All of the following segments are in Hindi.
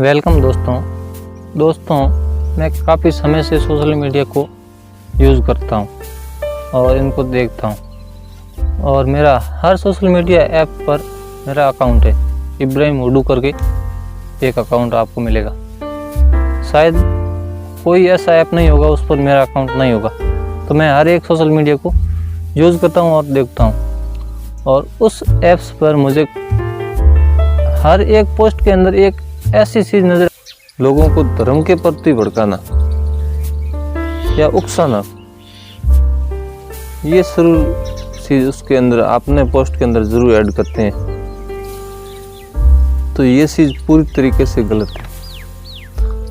वेलकम दोस्तों, मैं काफ़ी समय से सोशल मीडिया को यूज़ करता हूँ और इनको देखता हूँ और मेरा हर सोशल मीडिया ऐप पर मेरा अकाउंट है। इब्राहिम उर्दू करके एक अकाउंट आपको मिलेगा। शायद कोई ऐसा ऐप नहीं होगा उस पर मेरा अकाउंट नहीं होगा। तो मैं हर एक सोशल मीडिया को यूज़ करता हूँ और देखता हूँ और उस ऐप्स पर मुझे हर एक पोस्ट के अंदर एक ऐसी चीज़ नज़र, लोगों को धर्म के प्रति भड़काना या उकसाना, ये जरूर चीज़ उसके अंदर अपने पोस्ट के अंदर ज़रूर ऐड करते हैं। तो ये चीज़ पूरी तरीके से गलत है।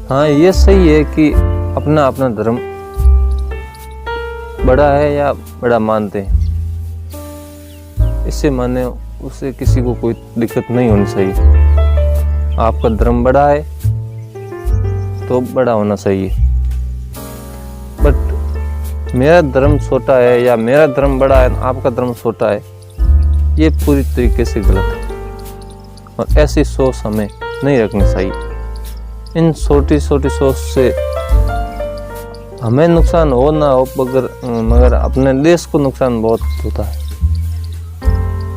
हाँ, ये सही है कि अपना अपना धर्म बड़ा है या बड़ा मानते हैं, इससे माने उससे किसी को कोई दिक्कत नहीं होनी चाहिए। आपका धर्म बड़ा है तो बड़ा होना चाहिए, बट मेरा धर्म छोटा है या मेरा धर्म बड़ा है आपका धर्म छोटा है, ये पूरी तरीके से गलत है और ऐसी सोच हमें नहीं रखनी चाहिए। इन छोटी छोटी सोच से हमें नुकसान हो ना हो मगर अपने देश को नुकसान बहुत होता है,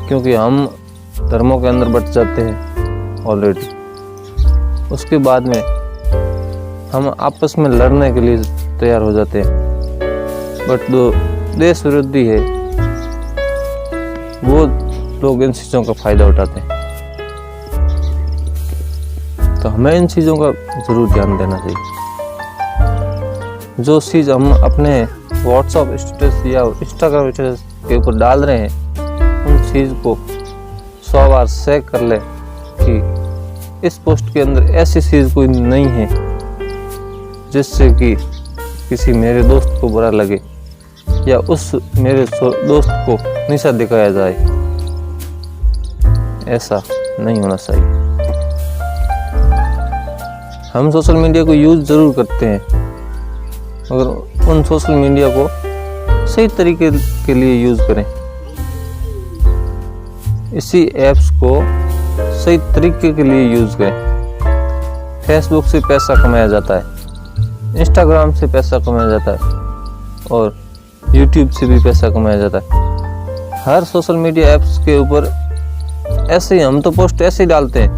क्योंकि हम धर्मों के अंदर बट जाते हैं ऑलरेडी। उसके बाद में हम आपस में लड़ने के लिए तैयार हो जाते हैं, बट जो देश विरोधी है वो लोग इन चीज़ों का फायदा उठाते हैं। तो हमें इन चीज़ों का जरूर ध्यान देना चाहिए। जो चीज़ हम अपने व्हाट्सएप स्टेटस या इंस्टाग्राम स्टेटस के ऊपर डाल रहे हैं, उन चीज़ को 100 बार चेक कर ले कि इस पोस्ट के अंदर ऐसी चीज़ कोई नहीं है जिससे कि किसी मेरे दोस्त को बुरा लगे या उस मेरे दोस्त को नीचा दिखाया जाए। ऐसा नहीं होना चाहिए। हम सोशल मीडिया को यूज़ ज़रूर करते हैं, मगर उन सोशल मीडिया को सही तरीके के लिए यूज़ करें। इसी ऐप्स को सही तरीके के लिए यूज़ करें। फेसबुक से पैसा कमाया जाता है, इंस्टाग्राम से पैसा कमाया जाता है और यूट्यूब से भी पैसा कमाया जाता है। हर सोशल मीडिया ऐप्स के ऊपर ऐसे ही हम तो पोस्ट ऐसे ही डालते हैं,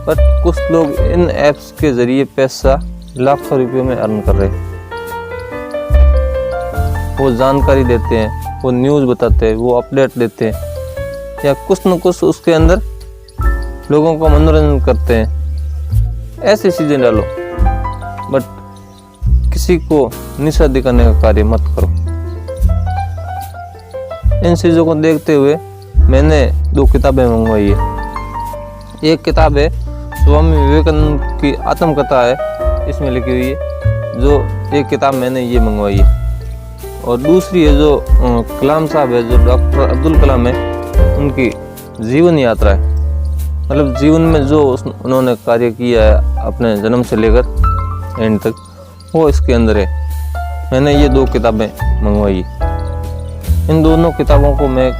बट कुछ लोग इन ऐप्स के ज़रिए पैसा लाखों रुपयों में अर्न कर रहे हैं। वो जानकारी देते हैं, वो न्यूज़ बताते हैं, वो अपडेट देते हैं या कुछ न कुछ उसके अंदर लोगों को मनोरंजन करते हैं। ऐसी चीज़ें डालो, बट किसी को नीचा दिखाने का कार्य मत करो। इन चीज़ों को देखते हुए मैंने 2 किताबें मंगवाई है। एक किताब है स्वामी विवेकानंद की आत्मकथा है, इसमें लिखी हुई है, जो एक किताब मैंने ये मंगवाई है। और दूसरी है जो कलाम साहब है, जो डॉक्टर अब्दुल कलाम है, उनकी जीवन यात्रा है। मतलब जीवन में जो उन्होंने कार्य किया है अपने जन्म से लेकर एंड तक, वो इसके अंदर है। मैंने ये 2 किताबें मंगवाई। इन दोनों किताबों को मैं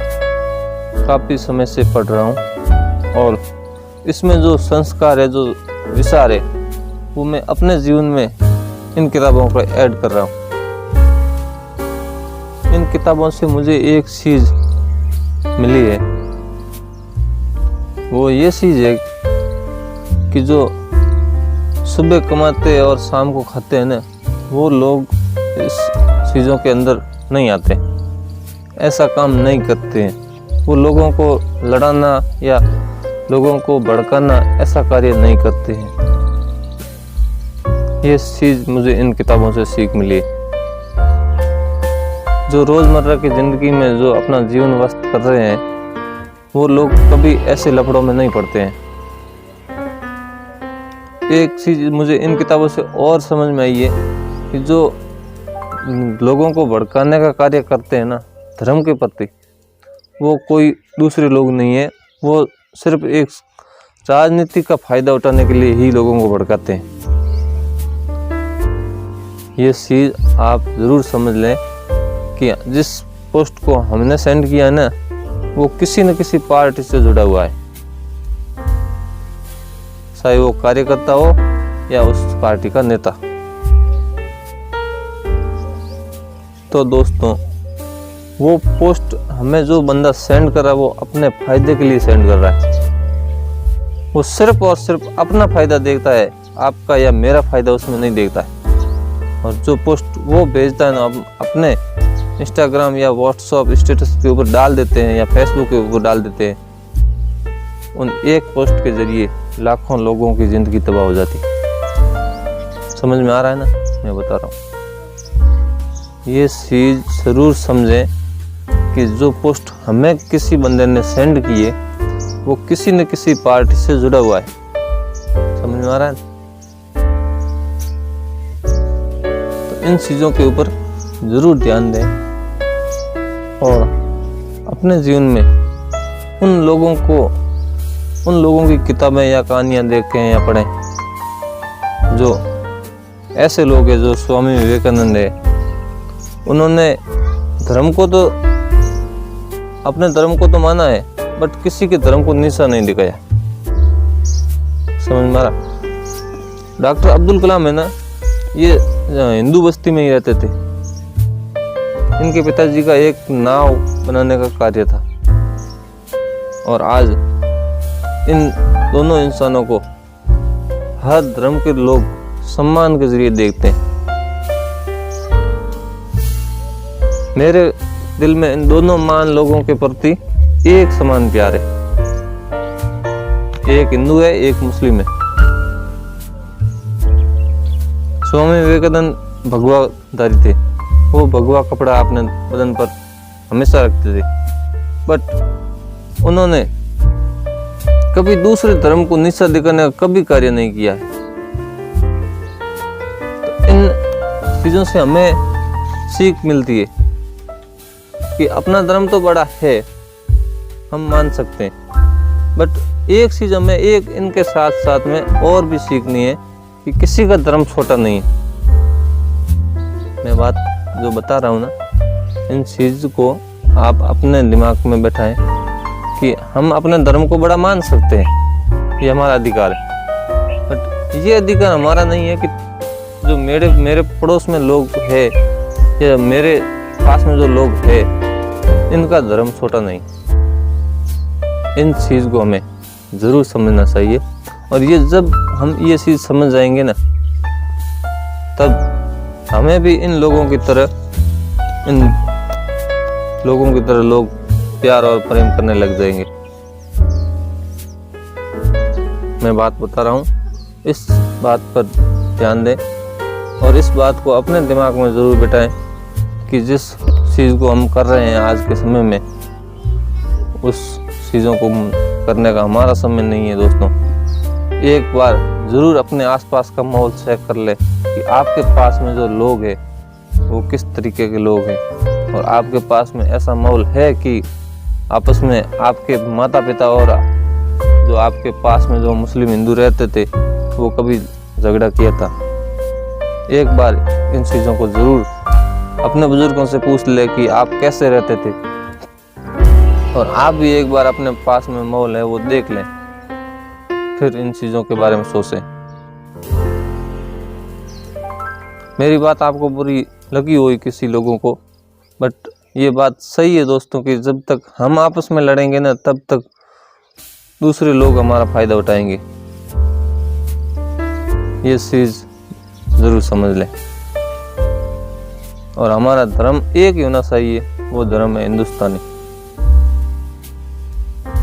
काफ़ी समय से पढ़ रहा हूँ और इसमें जो संस्कार है, जो विचार है, वो मैं अपने जीवन में इन किताबों को ऐड कर रहा हूँ। इन किताबों से मुझे एक चीज़ मिली है, वो ये चीज़ है कि जो सुबह कमाते और शाम को खाते हैं ना, वो लोग इस चीज़ों के अंदर नहीं आते, ऐसा काम नहीं करते हैं। वो लोगों को लड़ाना या लोगों को भड़काना ऐसा कार्य नहीं करते हैं। ये चीज़ मुझे इन किताबों से सीख मिली। जो रोज़मर्रा की ज़िंदगी में जो अपना जीवन व्यस्त कर रहे हैं, वो लोग कभी ऐसे लफड़ों में नहीं पड़ते हैं। एक चीज़ मुझे इन किताबों से और समझ में आई है कि जो लोगों को भड़काने का कार्य करते हैं ना धर्म के प्रति, वो कोई दूसरे लोग नहीं है, वो सिर्फ एक राजनीति का फायदा उठाने के लिए ही लोगों को भड़काते हैं। ये चीज़ आप ज़रूर समझ लें कि जिस पोस्ट को हमने सेंड किया है ना, वो किसी न किसी पार्टी से जुड़ा हुआ है, चाहे वो कार्यकर्ता हो या उस पार्टी का नेता। तो दोस्तों, वो पोस्ट हमें जो बंदा सेंड कर रहा है वो अपने फायदे के लिए सेंड कर रहा है। वो सिर्फ और सिर्फ अपना फायदा देखता है, आपका या मेरा फायदा उसमें नहीं देखता है। और जो पोस्ट वो भेजता है ना, अपने इंस्टाग्राम या व्हाट्सएप स्टेटस के ऊपर डाल देते हैं या फेसबुक के ऊपर डाल देते हैं, उन एक पोस्ट के जरिए लाखों लोगों की जिंदगी तबाह हो जाती है। समझ में आ रहा है ना, मैं बता रहा हूँ। ये चीज जरूर समझें कि जो पोस्ट हमें किसी बंदे ने सेंड की है वो किसी न किसी पार्टी से जुड़ा हुआ है। समझ में आ रहा है? तो इन चीजों के ऊपर जरूर ध्यान दें और अपने जीवन में उन लोगों की किताबें या कहानियां देखें या पढ़ें जो ऐसे लोग हैं, जो स्वामी विवेकानंद है। उन्होंने अपने धर्म को तो माना है, बट किसी के धर्म को नीचा नहीं दिखाया। समझ में आ रहा? डॉक्टर अब्दुल कलाम है ना, ये हिंदू बस्ती में ही रहते थे। इनके पिताजी का एक नाव बनाने का कार्य था और आज इन दोनों इंसानों को हर धर्म के लोग सम्मान के जरिए देखते हैं। मेरे दिल में इन दोनों महान लोगों के प्रति एक समान प्यार है। एक हिंदू है, एक मुस्लिम है। स्वामी विवेकानंद भगवाधारी थे। वो भगवा कपड़ा अपने बदन पर हमेशा रखते थे, बट उन्होंने कभी दूसरे धर्म को नीचा दिखाने का कभी कार्य नहीं किया है। तो इन चीजों से हमें सीख मिलती है कि अपना धर्म तो बड़ा है, हम मान सकते हैं, बट एक चीज हमें इनके साथ साथ में और भी सीखनी है कि किसी का धर्म छोटा नहीं है। मैं बात जो बता रहा हूँ ना, इन चीज को आप अपने दिमाग में बैठाएं कि हम अपने धर्म को बड़ा मान सकते हैं, ये हमारा अधिकार है। बट ये अधिकार हमारा नहीं है कि जो मेरे पड़ोस में लोग है या मेरे पास में जो लोग है इनका धर्म छोटा नहीं। इन चीज को हमें जरूर समझना चाहिए। और ये जब हम ये चीज समझ जाएंगे ना, तब हमें भी इन लोगों की तरह लोग प्यार और प्रेम करने लग जाएंगे। मैं बात बता रहा हूँ, इस बात पर ध्यान दें और इस बात को अपने दिमाग में जरूर बिठाएं कि जिस चीज को हम कर रहे हैं आज के समय में, उस चीजों को करने का हमारा समय नहीं है। दोस्तों, एक बार जरूर अपने आसपास का माहौल चेक कर ले कि आपके पास में जो लोग हैं वो किस तरीके के लोग हैं, और आपके पास में ऐसा माहौल है कि आपस में आपके माता पिता और जो आपके पास में जो मुस्लिम हिंदू रहते थे वो कभी झगड़ा किया था। एक बार इन चीज़ों को जरूर अपने बुजुर्गों से पूछ ले कि आप कैसे रहते थे, और आप भी एक बार अपने पास में माहौल है वो देख लें, फिर इन चीज़ों के बारे में सोचें। मेरी बात आपको बुरी लगी हुई किसी लोगों को, बट ये बात सही है दोस्तों कि जब तक हम आपस में लड़ेंगे ना, तब तक दूसरे लोग हमारा फायदा उठाएंगे। ये चीज जरूर समझ लें। और हमारा धर्म एक ही होना चाहिए, वो धर्म है हिंदुस्तानी।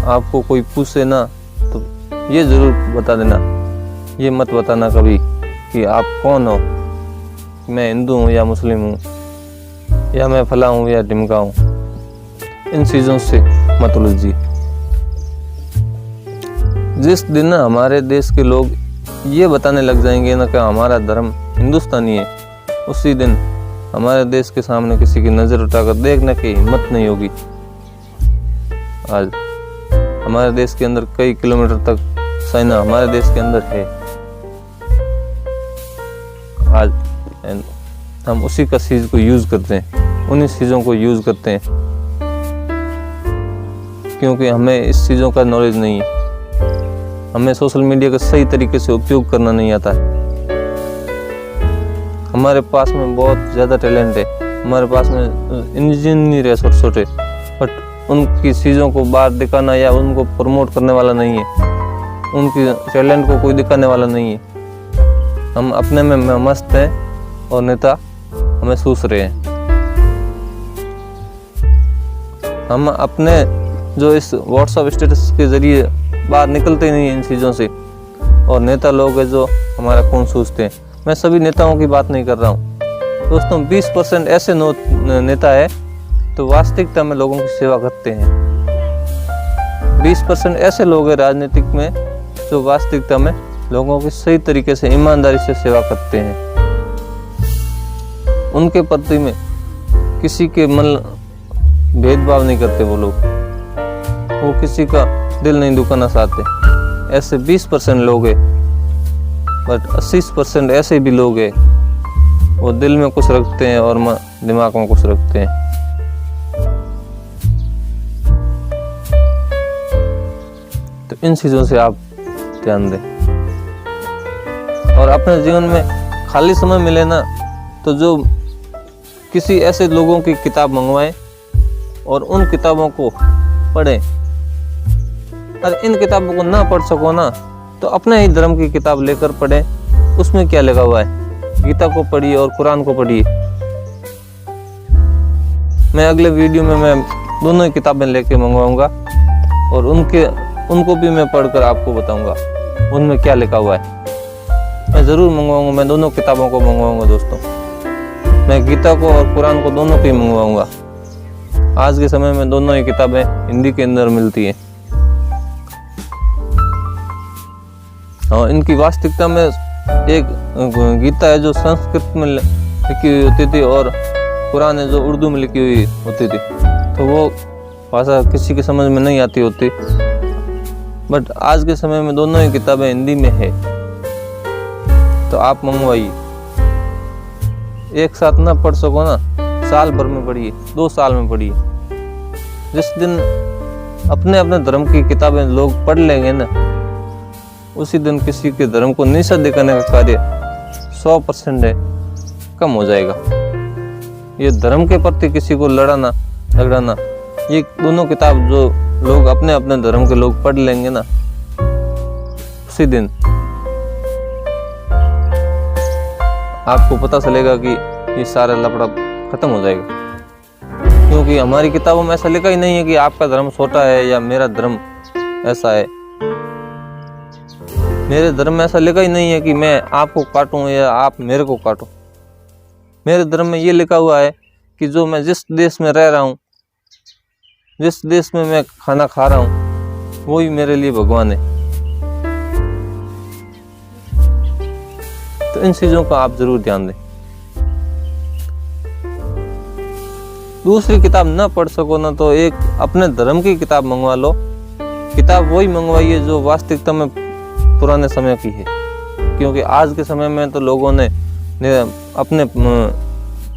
आपको कोई पूछे ना तो ये जरूर बता देना, ये मत बताना कभी कि आप कौन हो, मैं हिंदू हूँ या मुस्लिम हूँ या मैं फला हूँ या ढिमका हूँ। इन चीज़ों से मत उलझिए। जिस दिन हमारे देश के लोग ये बताने लग जाएंगे ना कि हमारा धर्म हिंदुस्तानी है, उसी दिन हमारे देश के सामने किसी की नज़र उठाकर देखने की हिम्मत नहीं होगी। आज हमारे देश के अंदर कई किलोमीटर तक चाइना हमारे देश के अंदर है। आज हम उसी का चीज को यूज करते हैं, उन्हीं चीजों को यूज करते हैं, क्योंकि हमें इस चीजों का नॉलेज नहीं है। हमें सोशल मीडिया का सही तरीके से उपयोग करना नहीं आता है। हमारे पास में बहुत ज़्यादा टैलेंट है, हमारे पास में इंजीनियर है छोटे छोटे, बट उनकी चीज़ों को बाहर दिखाना या उनको प्रमोट करने वाला नहीं है, उनकी टैलेंट को कोई दिखाने वाला नहीं है। हम अपने में मस्त हैं और नेता हमें सूस रहे हैं। हम अपने जो इस व्हाट्सएप स्टेटस के ज़रिए बाहर निकलते नहीं हैं इन चीज़ों से, और नेता लोग हैं जो हमारा खून सूसते हैं। मैं सभी नेताओं की बात नहीं कर रहा हूँ दोस्तों, 20% ऐसे नेता है तो वास्तविकता में लोगों की सेवा करते हैं। 20% ऐसे लोग हैं राजनीतिक में जो वास्तविकता में लोगों की सही तरीके से ईमानदारी से सेवा करते हैं। उनके प्रति में किसी के मन भेदभाव नहीं करते वो लोग, वो किसी का दिल नहीं दुखाना चाहते। ऐसे 20% लोग हैं, बट 80% ऐसे भी लोग हैं वो दिल में कुछ रखते हैं और दिमाग में कुछ रखते हैं। तो इन चीज़ों से आप ध्यान दें, और अपने जीवन में खाली समय मिले ना तो जो किसी ऐसे लोगों की किताब मंगवाएं और उन किताबों को पढ़ें। और इन किताबों को ना पढ़ सको ना तो अपने ही धर्म की किताब लेकर पढ़ें। उसमें क्या लिखा हुआ है, गीता को पढ़िए और कुरान को पढ़िए। मैं अगले वीडियो में मैं दोनों ही किताबें लेके मंगवाऊंगा और उनको भी मैं पढ़कर आपको बताऊंगा उनमें क्या लिखा हुआ है। मैं ज़रूर मंगवाऊंगा, मैं दोनों किताबों को मंगवाऊंगा दोस्तों। मैं गीता को और कुरान को दोनों को ही मंगवाऊंगा। आज के समय में दोनों ही किताबें हिंदी के अंदर मिलती हैं, और इनकी वास्तविकता में एक गीता है जो संस्कृत में लिखी हुई होती थी और कुरान है जो उर्दू में लिखी हुई होती थी, तो वो भाषा किसी के समझ में नहीं आती होती। बट आज के समय में दोनों ही किताबें हिंदी में है, तो आप मंगवाइए। एक साथ ना पढ़ सको ना, साल भर में पढ़िए, 2 साल में पढ़िए। जिस दिन अपने अपने धर्म की किताबें लोग पढ़ लेंगे ना, उसी दिन किसी के धर्म को नीचा दिखाने का कार्य 100% है कम हो जाएगा। ये धर्म के प्रति किसी को लड़ाना झगड़ाना, ये दोनों किताब जो लोग अपने अपने धर्म के लोग पढ़ लेंगे ना, उसी दिन आपको पता चलेगा कि ये सारा लफड़ा खत्म हो जाएगा। क्योंकि हमारी किताबों में ऐसा लिखा ही नहीं है कि आपका धर्म छोटा है या मेरा धर्म ऐसा है। मेरे धर्म में ऐसा लिखा ही नहीं है कि मैं आपको काटूं या आप मेरे को काटो। मेरे धर्म में ये लिखा हुआ है कि जो मैं जिस देश में रह रहा हूँ, जिस देश में मैं खाना खा रहा हूँ, वो ही मेरे लिए भगवान है। तो इन चीजों का आप जरूर ध्यान दें। दूसरी किताब ना पढ़ सको ना तो एक अपने धर्म की किताब मंगवा लो। किताब वही मंगवाइए जो वास्तविकता में पुराने समय की है, क्योंकि आज के समय में तो लोगों ने अपने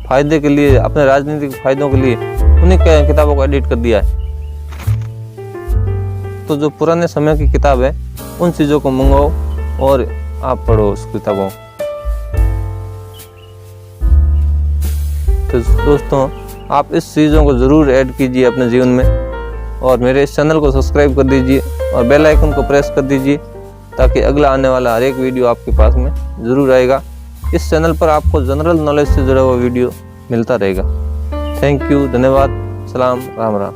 फायदे के लिए, अपने राजनीतिक फायदों के लिए उन्हीं किताबों को एडिट कर दिया है। तो जो पुराने समय की किताब है उन चीज़ों को मंगवाओ और आप पढ़ो उस किताबों। तो दोस्तों, आप इस चीज़ों को ज़रूर ऐड कीजिए अपने जीवन में, और मेरे इस चैनल को सब्सक्राइब कर दीजिए और बेल आइकन को प्रेस कर दीजिए, ताकि अगला आने वाला हर एक वीडियो आपके पास में ज़रूर आएगा। इस चैनल पर आपको जनरल नॉलेज से जुड़ा हुआ वीडियो मिलता रहेगा। थैंक यू, धन्यवाद, सलाम, राम राम।